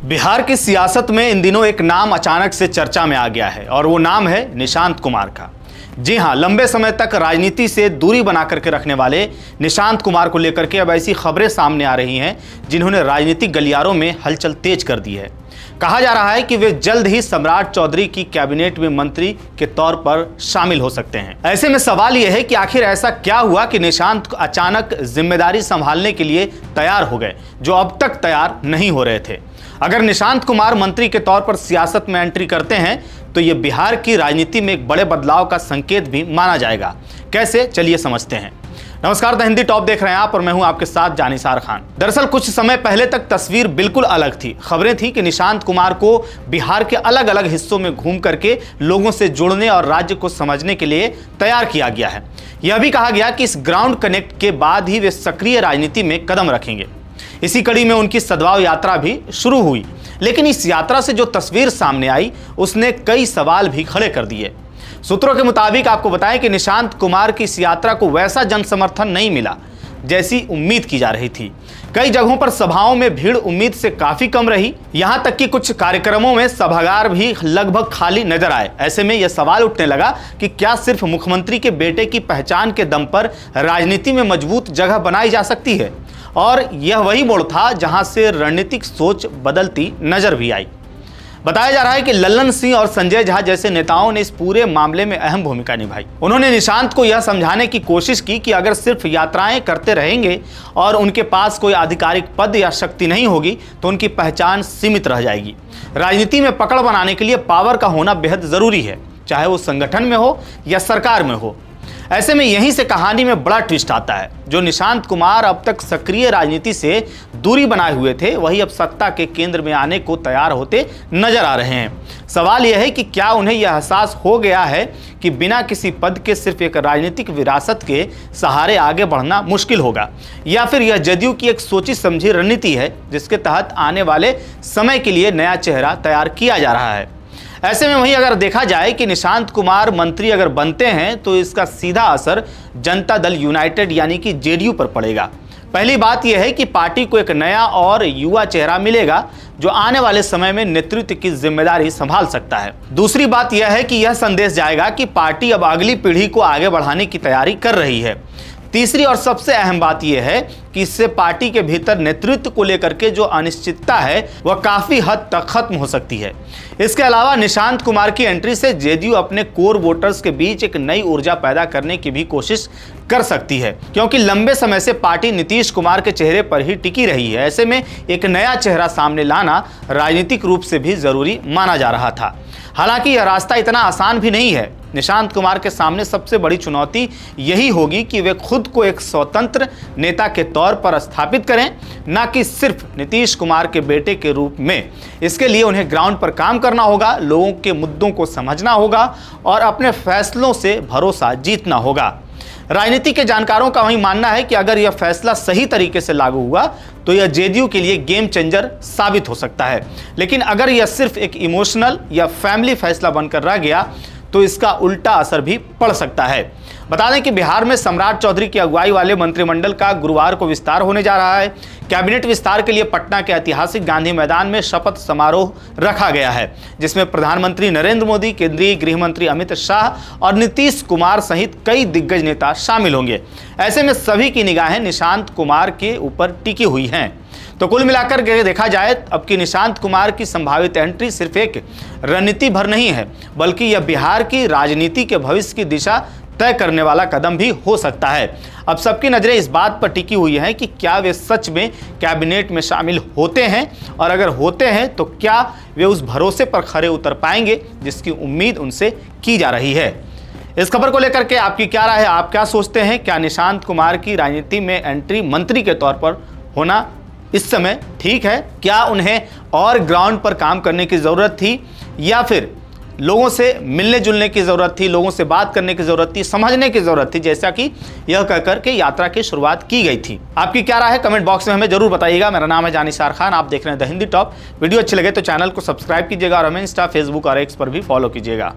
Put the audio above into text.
बिहार की सियासत में इन दिनों एक नाम अचानक से चर्चा में आ गया है और वो नाम है निशांत कुमार का। जी हां, लंबे समय तक राजनीति से दूरी बना करके रखने वाले निशांत कुमार को लेकर के अब ऐसी खबरें सामने आ रही हैं जिन्होंने राजनीतिक गलियारों में हलचल तेज कर दी है। कहा जा रहा है कि वे जल्द ही सम्राट चौधरी की कैबिनेट में मंत्री के तौर पर शामिल हो सकते हैं। ऐसे में सवाल यह है कि आखिर ऐसा क्या हुआ कि निशांत अचानक जिम्मेदारी संभालने के लिए तैयार हो गए, जो अब तक तैयार नहीं हो रहे थे। अगर निशांत कुमार मंत्री के तौर पर सियासत में एंट्री करते हैं तो ये बिहार की राजनीति में एक बड़े बदलाव का संकेत भी माना जाएगा। कैसे, चलिए समझते हैं। नमस्कार, द हिंदी टॉप देख रहे हैं आप और मैं हूं आपके साथ जानिसार खान। दरअसल कुछ समय पहले तक तस्वीर बिल्कुल अलग थी। खबरें थी कि निशांत कुमार को बिहार के अलग अलग हिस्सों में घूम करके लोगों से जुड़ने और राज्य को समझने के लिए तैयार किया गया है। यह भी कहा गया कि इस ग्राउंड कनेक्ट के बाद ही वे सक्रिय राजनीति में कदम रखेंगे। इसी कड़ी में उनकी सद्भाव यात्रा भी शुरू हुई, लेकिन इस यात्रा से जो तस्वीर सामने आई उसने कई सवाल भी खड़े कर दिए। सूत्रों के मुताबिक आपको बताएं कि निशांत कुमार की इस यात्रा को वैसा जन समर्थन नहीं मिला जैसी उम्मीद की जा रही थी। कई जगहों पर सभाओं में भीड़ उम्मीद से काफी कम रही, यहां तक कि कुछ कार्यक्रमों में सभागार भी लगभग खाली नजर आए। ऐसे में यह सवाल उठने लगा कि क्या सिर्फ मुख्यमंत्री के बेटे की पहचान के दम पर राजनीति में मजबूत जगह बनाई जा सकती है। और यह वही मोड़ था जहां से रणनीतिक सोच बदलती नजर भी आई। बताया जा रहा है कि लल्लन सिंह और संजय झा जैसे नेताओं ने इस पूरे मामले में अहम भूमिका निभाई। उन्होंने निशांत को यह समझाने की कोशिश की कि अगर सिर्फ यात्राएं करते रहेंगे और उनके पास कोई आधिकारिक पद या शक्ति नहीं होगी तो उनकी पहचान सीमित रह जाएगी। राजनीति में पकड़ बनाने के लिए पावर का होना बेहद जरूरी है, चाहे वो संगठन में हो या सरकार में हो। ऐसे में यहीं से कहानी में बड़ा ट्विस्ट आता है। जो निशांत कुमार अब तक सक्रिय राजनीति से दूरी बनाए हुए थे, वही अब सत्ता के केंद्र में आने को तैयार होते नजर आ रहे हैं। सवाल यह है कि क्या उन्हें यह एहसास हो गया है कि बिना किसी पद के सिर्फ एक राजनीतिक विरासत के सहारे आगे बढ़ना मुश्किल होगा, या फिर यह जदयू की एक सोची समझी रणनीति है जिसके तहत आने वाले समय के लिए नया चेहरा तैयार किया जा रहा है। ऐसे में वहीं अगर देखा जाए कि निशांत कुमार मंत्री अगर बनते हैं तो इसका सीधा असर जनता दल यूनाइटेड यानी कि जेडीयू पर पड़ेगा। पहली बात यह है कि पार्टी को एक नया और युवा चेहरा मिलेगा जो आने वाले समय में नेतृत्व की जिम्मेदारी संभाल सकता है। दूसरी बात यह है कि यह संदेश जाएगा कि पार्टी अब अगली पीढ़ी को आगे बढ़ाने की तैयारी कर रही है। तीसरी और सबसे अहम बात यह है कि इससे पार्टी के भीतर नेतृत्व को लेकर के जो अनिश्चितता है वह काफी हद तक खत्म हो सकती है। इसके अलावा निशांत कुमार की एंट्री से जेडीयू अपने कोर वोटर्स के बीच एक नई ऊर्जा पैदा करने की भी कोशिश कर सकती है, क्योंकि लंबे समय से पार्टी नीतीश कुमार के चेहरे पर ही टिकी रही है। ऐसे में एक नया चेहरा सामने लाना राजनीतिक रूप से भी जरूरी माना जा रहा था। हालांकि यह रास्ता इतना आसान भी नहीं है। निशांत कुमार के सामने सबसे बड़ी चुनौती यही होगी कि वे खुद को एक स्वतंत्र नेता के तौर पर स्थापित करें, न कि सिर्फ नीतीश कुमार के बेटे के रूप में। इसके लिए उन्हें ग्राउंड पर काम करना होगा, लोगों के मुद्दों को समझना होगा और अपने फैसलों से भरोसा जीतना होगा। राजनीति के जानकारों का वही मानना है कि अगर यह फैसला सही तरीके से लागू हुआ तो यह जेडीयू के लिए गेम चेंजर साबित हो सकता है। लेकिन अगर यह सिर्फ एक इमोशनल या फैमिली फैसला बनकर रह गया तो इसका उल्टा असर भी पड़ सकता है। बता दें कि बिहार में सम्राट चौधरी की अगुवाई वाले मंत्रिमंडल का गुरुवार को विस्तार होने जा रहा है। कैबिनेट विस्तार के लिए पटना के ऐतिहासिक गांधी मैदान में शपथ समारोह रखा गया है, जिसमें प्रधानमंत्री नरेंद्र मोदी, केंद्रीय गृह मंत्री अमित शाह और नीतीश कुमार सहित कई दिग्गज नेता शामिल होंगे। ऐसे में सभी की निगाहें निशांत कुमार के ऊपर टिकी हुई हैं। तो कुल मिलाकर देखा जाए अब की निशांत कुमार की संभावित एंट्री सिर्फ एक रणनीति भर नहीं है, बल्कि यह बिहार की राजनीति के भविष्य की दिशा तय करने वाला कदम भी हो सकता है। अब सबकी नजरें इस बात पर टिकी हुई हैं कि क्या वे सच में कैबिनेट में शामिल होते हैं, और अगर होते हैं तो क्या वे उस भरोसे पर खरे उतर पाएंगे जिसकी उम्मीद उनसे की जा रही है। इस खबर को लेकर के आपकी क्या राय है? आप क्या सोचते हैं? क्या निशांत कुमार की राजनीति में एंट्री मंत्री के तौर पर होना इस समय ठीक है? क्या उन्हें और ग्राउंड पर काम करने की ज़रूरत थी, या फिर लोगों से मिलने जुलने की ज़रूरत थी, लोगों से बात करने की ज़रूरत थी, समझने की ज़रूरत थी, जैसा कि यह कहकर के यात्रा की शुरुआत की गई थी? आपकी क्या राय है? कमेंट बॉक्स में हमें जरूर बताइएगा। मेरा नाम है जानिसार खान, आप देख रहे हैं द हिंदी टॉप। वीडियो अच्छी लगे तो चैनल को सब्सक्राइब कीजिएगा और हमें इंस्टा, फेसबुक और एक्स पर भी फॉलो कीजिएगा।